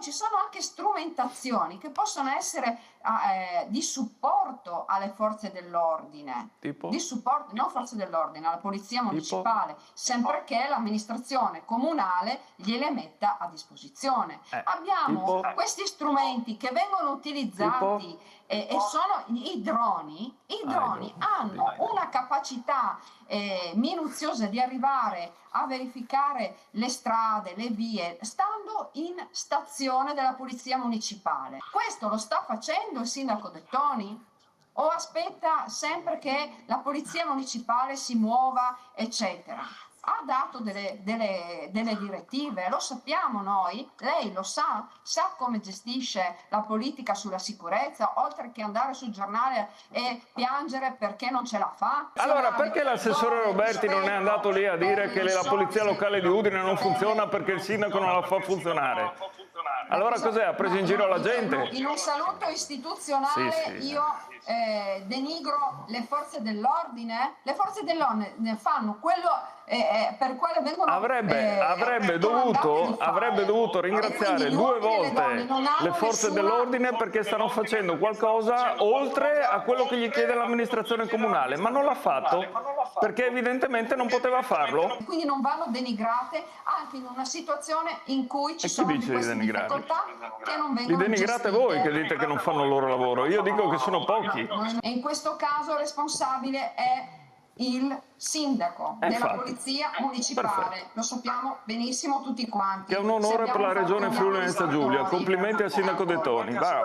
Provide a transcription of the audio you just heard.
ci sono anche strumentazioni che possono essere di supporto alle forze dell'ordine, Tipo? di supporto, non forze dell'ordine, alla polizia Tipo? municipale, sempre che l'amministrazione comunale gliele metta a disposizione. Abbiamo Tipo? questi strumenti che vengono utilizzati Tipo? e sono i droni. I droni hanno una capacità minuziosa di arrivare a verificare le strade, le vie, stando in stazione della polizia municipale. Questo lo sta facendo il sindaco Dettoni? O aspetta sempre che la polizia municipale si muova, eccetera? Ha dato delle direttive, lo sappiamo noi, lei lo sa come gestisce la politica sulla sicurezza, oltre che andare sul giornale e piangere perché non ce la fa. Allora, perché l'assessore Roberti non è andato lì a dire che la polizia locale di Udine non funziona perché il sindaco non la fa funzionare? Allora cos'è? Ha preso in giro la gente? In un saluto istituzionale Sì. io denigro le forze dell'ordine? Le forze dell'ordine fanno quello per quale vengono avrebbe dovuto ringraziare 2 volte le forze dell'ordine perché stanno facendo qualcosa oltre a quello che gli chiede l'amministrazione comunale, ma non l'ha fatto perché evidentemente non poteva farlo. Quindi non vanno denigrate anche in una situazione in cui ci sono dice di queste denigrarli? difficoltà che non Li vengono denigrate gestite. voi che dite che non fanno il loro lavoro, io dico che sono pochi. E in questo caso il responsabile è il sindaco della infatti. polizia municipale. Perfetto. Lo sappiamo benissimo tutti quanti. Che è un onore per la regione Friuli Venezia Giulia. Complimenti al sindaco Dettoni. Bravo.